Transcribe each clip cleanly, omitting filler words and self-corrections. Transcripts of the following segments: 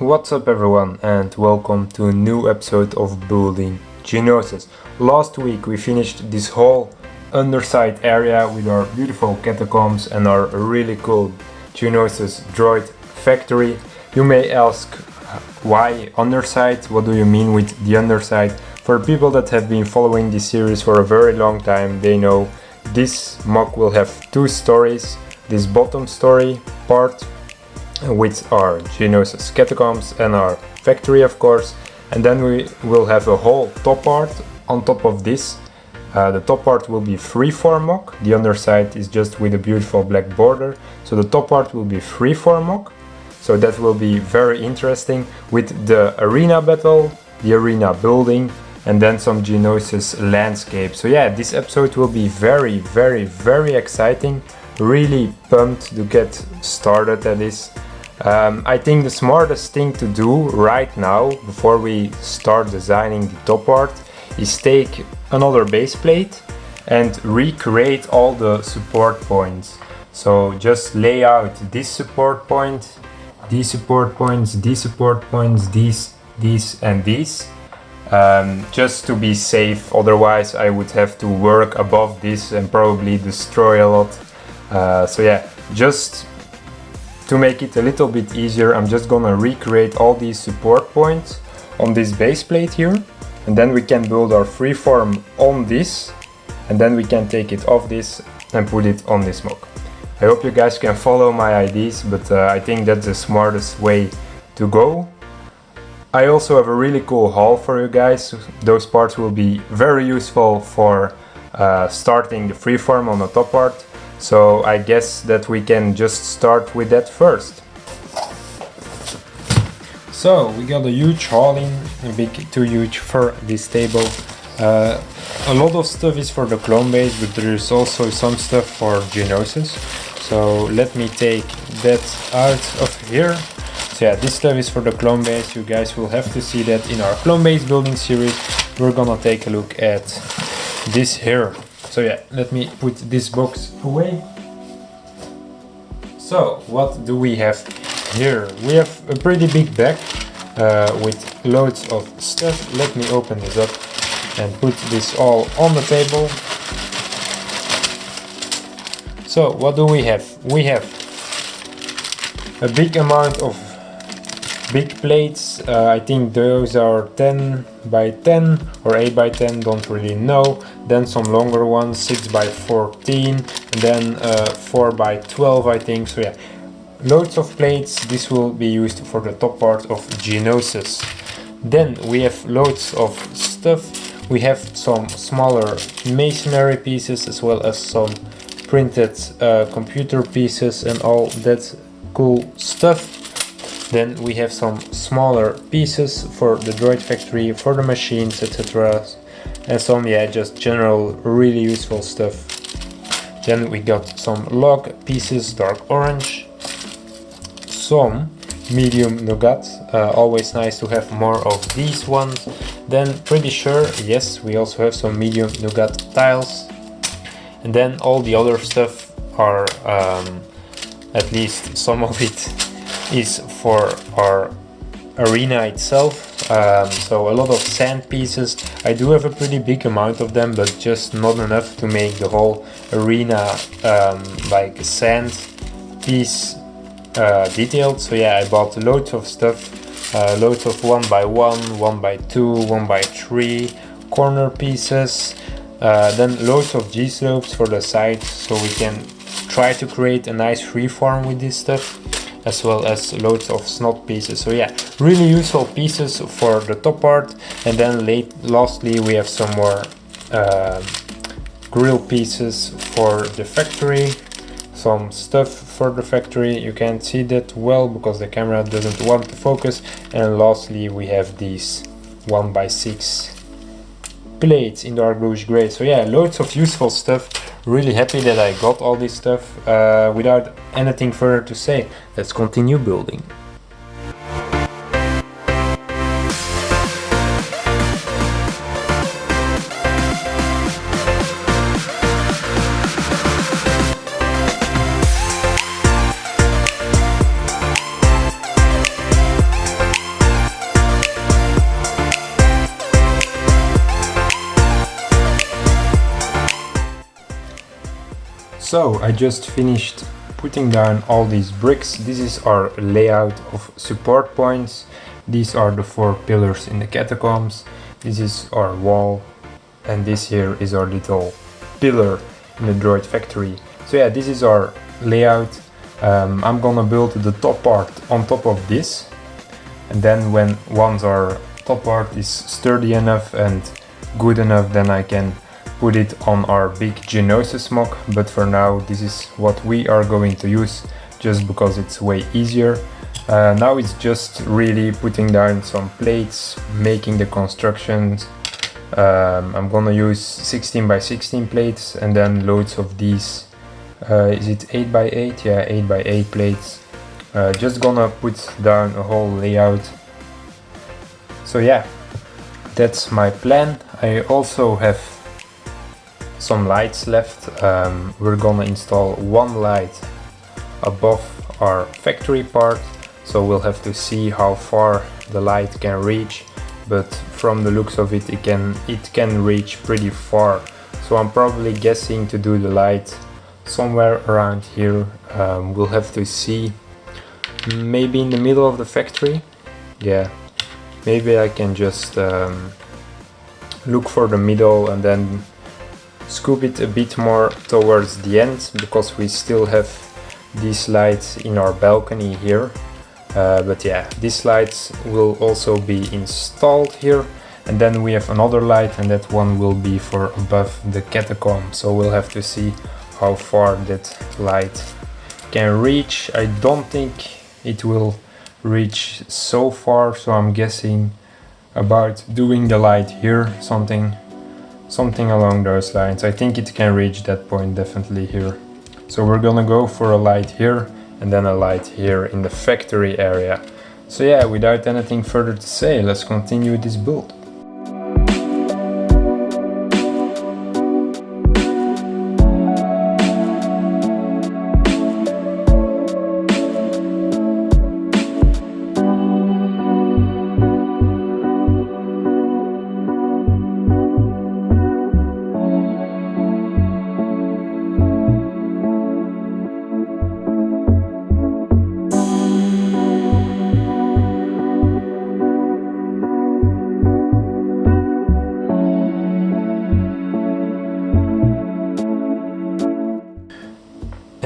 What's up everyone, and welcome to a new episode of Building Geonosis. Last week we finished this whole underside area with our beautiful catacombs and our really cool Geonosis droid factory. You may ask, why underside? What do you mean with the underside? For people that have been following this series for a very long time, they know this mock will have two stories. This bottom story part with our Geonosis catacombs and our factory, of course, and then we will have a whole top part on top of this. The top part will be freeform mock, the underside is just with a beautiful black border, so the top part will be freeform mock, so that will be very interesting with the arena battle, the arena building, and then some Geonosis landscape. So yeah, this episode will be very exciting. Really pumped to get started at this. I think the smartest thing to do right now, before we start designing the top part, is take another base plate and recreate all the support points. So just lay out this support point, these support points, these support points, these and these. Just to be safe, otherwise I would have to work above this and probably destroy a lot. So yeah, just to make it a little bit easier, I'm just gonna recreate all these support points on this base plate here, and then we can build our freeform on this, and then we can take it off this and put it on this mock. I hope you guys can follow my ideas, but I think that's the smartest way to go. I also have a really cool haul for you guys. Those parts will be very useful for starting the freeform on the top part. So I guess that we can just start with that first. So we got a huge haul in, too huge for this table. A lot of stuff is for the clone base, but there is also some stuff for Geonosis. So let me take that out of here. So yeah, this stuff is for the clone base. You guys will have to see that in our clone base building series. We're gonna take a look at this here. So yeah, let me put this box away. So what do we have here? We have a pretty big bag with loads of stuff. Let me open this up and put this all on the table. So what do we have? We have a big amount of big plates. I think those are 10 by 10 or 8 by 10, don't really know. Then some longer ones, 6 by 14, and then 4 by 12 I think. So yeah, loads of plates. This will be used for the top part of Geonosis. Then we have loads of stuff. We have some smaller masonry pieces as well as some printed computer pieces and all that cool stuff. Then we have some smaller pieces for the droid factory, for the machines, etc. And some, yeah, just general really useful stuff. Then we got some log pieces, dark orange, some medium nougat, always nice to have more of these ones. Then pretty sure, yes, we also have some medium nougat tiles. And then all the other stuff are, at least some of it, is for our arena itself. So a lot of sand pieces. I do have a pretty big amount of them, but just not enough to make the whole arena like sand piece detailed. So yeah, I bought loads of stuff, loads of 1 by 1, 1 by 2, 1 by 3 corner pieces, then loads of G-slopes for the sides, so we can try to create a nice freeform with this stuff, as well as loads of snot pieces. So yeah, really useful pieces for the top part. And then lastly we have some more grill pieces for the factory, some stuff for the factory. You can't see that well because the camera doesn't want to focus. And lastly we have these 1 by 6 plates in dark bluish gray. So yeah, loads of useful stuff. Really happy that I got all this stuff. Without anything further to say, let's continue building. So I just finished putting down all these bricks. This is our layout of support points. These are the 4 pillars in the catacombs. This is our wall, and this here is our little pillar in the droid factory. So yeah, this is our layout. I'm gonna build the top part on top of this, and then once our top part is sturdy enough and good enough, then I can put it on our big Geonosis mock. But for now, this is what we are going to use, just because it's way easier. Now it's just really putting down some plates, making the constructions. I'm gonna use 16 by 16 plates, and then loads of these. Is it 8 by 8? Yeah, 8 by 8 plates. Just gonna put down a whole layout. So yeah, that's my plan. I also have some lights left. We're gonna install one light above our factory part, so we'll have to see how far the light can reach, but from the looks of it, it can reach pretty far. So I'm probably guessing to do the light somewhere around here. We'll have to see. Maybe in the middle of the factory. Yeah, maybe I can just look for the middle and then scoop it a bit more towards the end, because we still have these lights in our balcony here. But yeah, these lights will also be installed here, and then we have another light, and that one will be for above the catacomb. So we'll have to see how far that light can reach. I don't think it will reach so far, so I'm guessing about doing the light here, something along those lines. I think it can reach that point definitely here. So we're gonna go for a light here, and then a light here in the factory area. So yeah, without anything further to say, let's continue this build.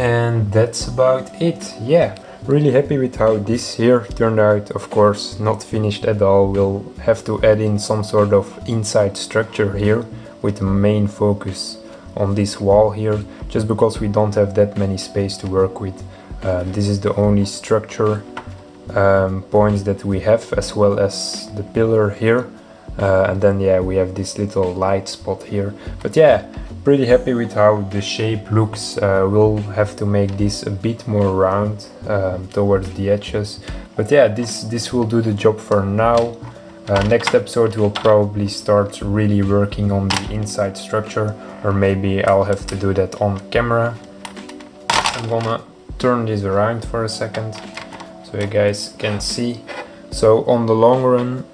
And that's about it. Yeah, really happy with how this here turned out. Of course, not finished at all. We'll have to add in some sort of inside structure here, with the main focus on this wall here, just because we don't have that many space to work with. This is the only structure points that we have, as well as the pillar here. And then yeah, we have this little light spot here. But yeah, pretty happy with how the shape looks. We'll have to make this a bit more round towards the edges. But yeah, this will do the job for now. Next episode we'll probably start really working on the inside structure, or maybe I'll have to do that on camera. I'm gonna turn this around for a second so you guys can see. So on the long run,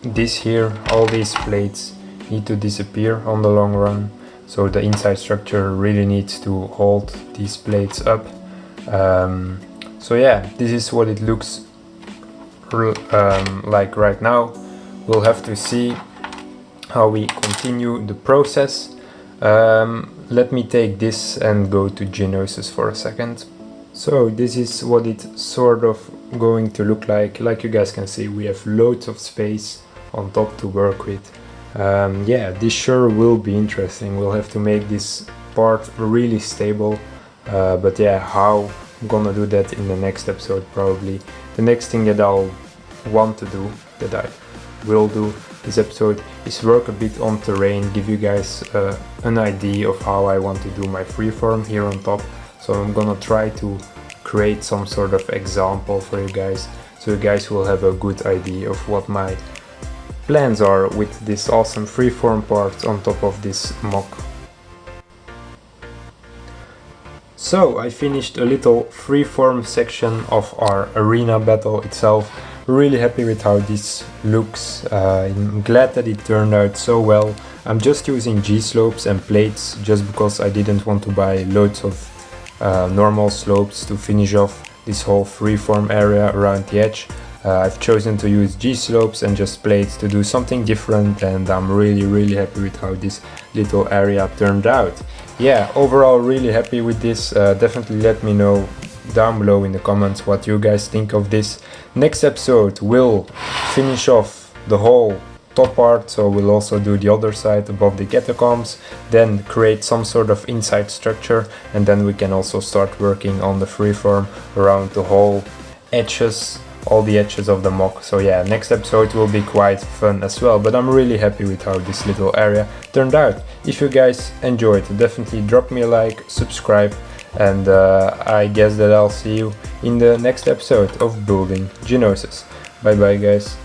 this here, all these plates need to disappear on the long run. So the inside structure really needs to hold these plates up. So yeah, this is what it looks like right now. We'll have to see how we continue the process. Let me take this and go to Geonosis for a second. So this is what it's sort of going to look like. Like you guys can see, we have loads of space on top to work with. Yeah, this sure will be interesting. We'll have to make this part really stable. But yeah, how I'm gonna do that in the next episode probably. The next thing that I'll want to do, that I will do this episode, is work a bit on terrain, give you guys an idea of how I want to do my freeform here on top. So I'm gonna try to create some sort of example for you guys, so you guys will have a good idea of what my plans are with this awesome freeform part on top of this mock. So I finished a little freeform section of our arena battle itself. really happy with how this looks. I'm glad that it turned out so well. I'm just using G-slopes and plates just because I didn't want to buy loads of normal slopes to finish off this whole freeform area around the edge. I've chosen to use G-slopes and just plates to do something different, and I'm really happy with how this little area turned out. Yeah, overall really happy with this. Definitely let me know down below in the comments what you guys think of this. Next episode we'll finish off the whole top part, so we'll also do the other side above the catacombs, then create some sort of inside structure, and then we can also start working on the freeform around the whole edges, all the edges of the mock. So yeah, next episode will be quite fun as well, but I'm really happy with how this little area turned out. If you guys enjoyed, definitely drop me a like, subscribe, and I guess that I'll see you in the next episode of Building Geonosis. Bye bye guys.